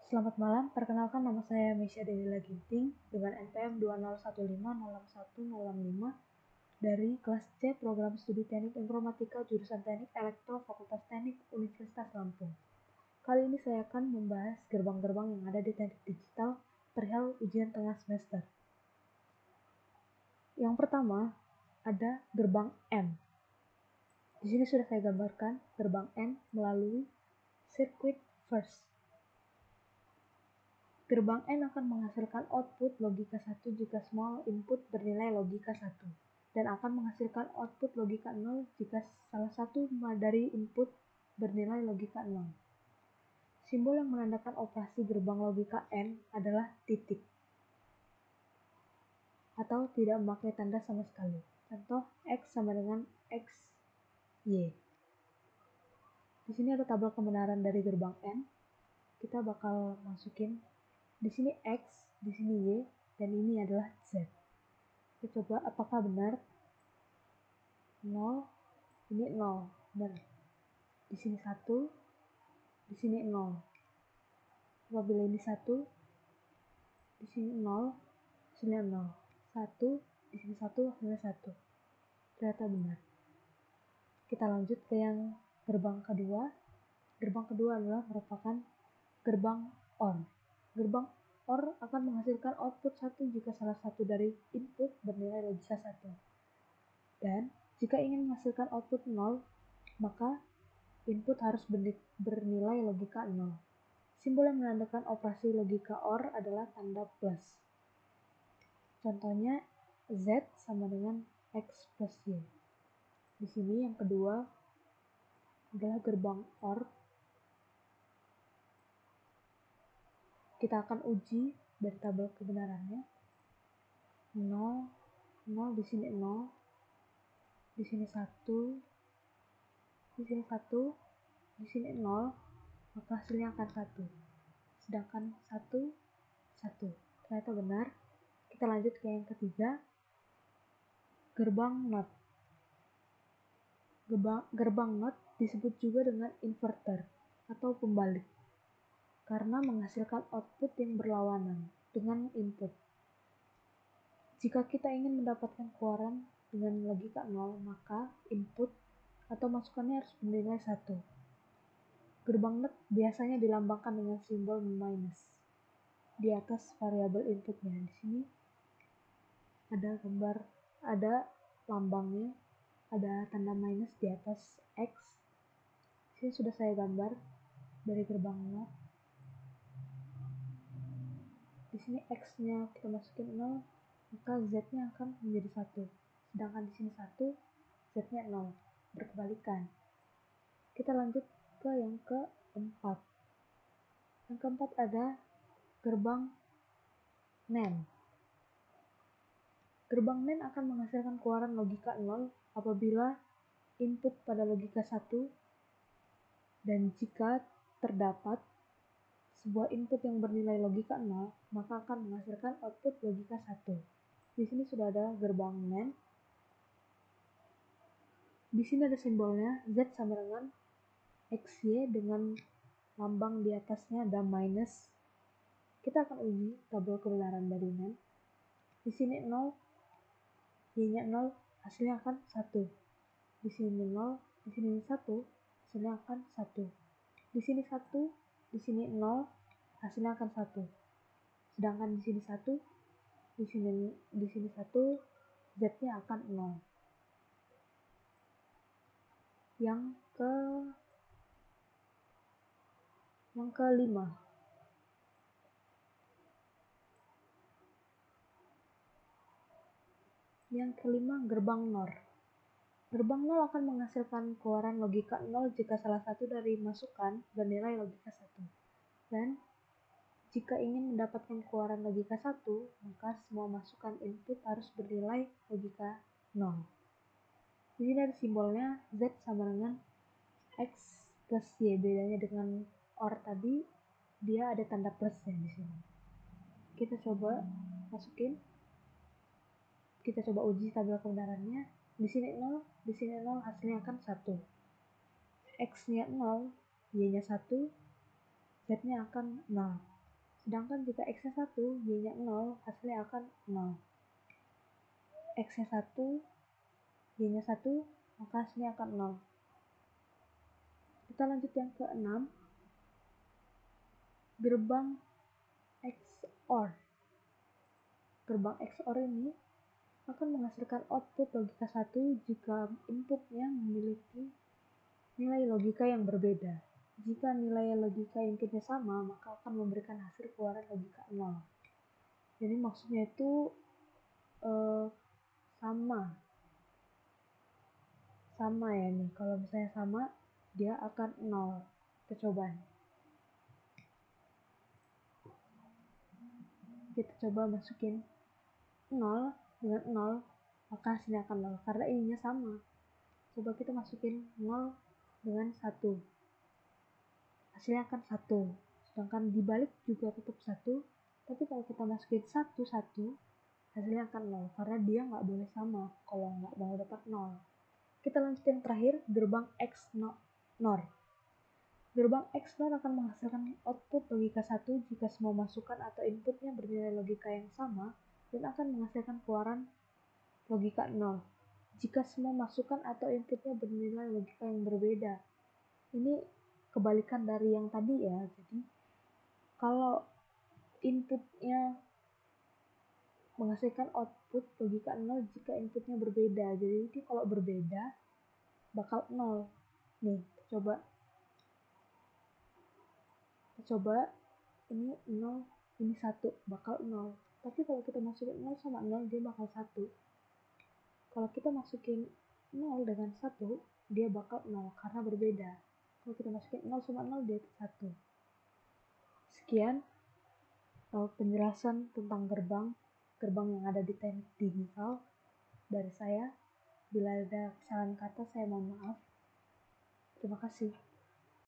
Selamat malam, perkenalkan nama saya Mesya Delila Ginting dengan NPM 2015010105 dari kelas C Program Studi Teknik Informatika jurusan Teknik Elektro Fakultas Teknik Universitas Lampung. Kali ini saya akan membahas gerbang-gerbang yang ada di teknik digital perihal ujian tengah semester. Yang pertama ada gerbang N. Di sini sudah saya gambarkan gerbang N melalui circuit first. Gerbang N akan menghasilkan output logika 1 jika small input bernilai logika 1, dan akan menghasilkan output logika 0 jika salah satu dari input bernilai logika 0. Simbol yang menandakan operasi gerbang logika N adalah titik, atau tidak memakai tanda sama sekali. Contoh, X sama dengan X, Y. Di sini ada tabel kebenaran dari gerbang N. Kita bakal masukin di sini X, di sini Y, dan ini adalah Z. Kita coba apakah benar. 0, ini 0, benar. Di sini 1, di sini 0. Apabila ini 1, di sini 0, hasilnya 0. 1, di sini 1, hasilnya 1. Ternyata benar. Kita lanjut ke yang gerbang kedua. Gerbang kedua adalah merupakan gerbang OR. Gerbang OR akan menghasilkan output 1 jika salah satu dari input bernilai logika 1. Dan jika ingin menghasilkan output 0, maka input harus bernilai logika 0. Simbol yang menandakan operasi logika OR adalah tanda plus. Contohnya Z sama dengan X plus Y. Di sini yang kedua adalah gerbang OR. Kita akan uji dari tabel kebenarannya. 0, 0, di sini 0, di sini 1, di sini 1, di sini 0, maka hasilnya akan 1. Sedangkan 1, 1. Ternyata benar. Kita lanjut ke yang ketiga, gerbang NOT. Gerbang NOT disebut juga dengan inverter atau pembalik karena menghasilkan output yang berlawanan dengan input. Jika kita ingin mendapatkan keluaran dengan logika 0, maka input atau masukannya harus bernilai 1. Gerbang NOT biasanya dilambangkan dengan simbol minus di atas variabel inputnya. Di sini ada gambar, ada lambangnya, ada tanda minus di atas X. Sini sudah saya gambar dari gerbang NOT. Di sini X-nya kita masukin 0, maka Z-nya akan menjadi 1. Sedangkan di sini 1, Z-nya 0. Berkebalikan. Kita lanjut ke yang keempat. Yang keempat ada gerbang NAND. Gerbang NAND akan menghasilkan keluaran logika 0 apabila input pada logika 1 dan jika terdapat sebuah input yang bernilai logika 0, maka akan menghasilkan output logika 1. Di sini sudah ada gerbang NAND. Di sini ada simbolnya Z sama dengan XY dengan lambang di atasnya ada minus. Kita akan uji tabel kebenaran dari NAND. Di sini 0, Y-nya 0, hasilnya akan 1. Di sini 0, di sini 1, hasilnya akan 1. Di sini 1, di sini 0, hasilnya akan 1. Sedangkan di sini 1, di sini 1, Z-nya akan 0. Yang kelima. Yang kelima, gerbang NOR. Gerbang 0 akan menghasilkan keluaran logika 0 jika salah satu dari masukan bernilai logika 1. Dan jika ingin mendapatkan keluaran logika 1, maka semua masukan input harus bernilai logika 0. Di sini ada simbolnya Z sama dengan X plus Y. Bedanya dengan OR tadi, dia ada tanda plusnya di sini. Kita coba masukin. Kita coba uji tabel kebenarannya. Di sini 0, di sini 0, hasilnya akan 1. X-nya 0, Y-nya 1, Z-nya akan 0. Sedangkan jika X-nya 1, Y-nya 0, hasilnya akan 0. X-nya 1, Y-nya 1, maka hasilnya akan 0. Kita lanjut yang ke-6. Gerbang XOR. Gerbang XOR ini akan menghasilkan output logika 1 jika inputnya memiliki nilai logika yang berbeda. Jika nilai logika inputnya sama, maka akan memberikan hasil keluaran logika 0. Jadi maksudnya itu sama ya nih. Kalau misalnya sama, dia akan 0. Kita coba. Kita coba masukin 0 dengan 0, maka hasilnya akan 0 karena ininya sama. Coba kita masukin 0 dengan 1, hasilnya akan 1. Sedangkan dibalik juga tetap 1, tapi kalau kita masukin 1, hasilnya akan 0 karena dia nggak boleh sama kalau nggak mau dapat 0. Kita lanjut yang terakhir, gerbang XNOR. Gerbang XNOR akan menghasilkan output logika 1 jika semua masukan atau inputnya bernilai logika yang sama dan akan menghasilkan keluaran logika 0 jika semua masukan atau inputnya bernilai logika yang berbeda. Ini kebalikan dari yang tadi ya. Jadi kalau inputnya menghasilkan output logika 0 jika inputnya berbeda. Jadi ini kalau berbeda bakal 0. Nih, coba ini 0, ini 1, bakal 0. Tapi kalau kita masukin 0 sama 0, dia bakal 1. Kalau kita masukin 0 dengan 1, dia bakal 0 karena berbeda. Kalau kita masukin 0 sama 0, dia 1. Sekian penjelasan tentang gerbang yang ada di teknik digital dari saya. Bila ada kesalahan kata, saya mohon maaf. Terima kasih.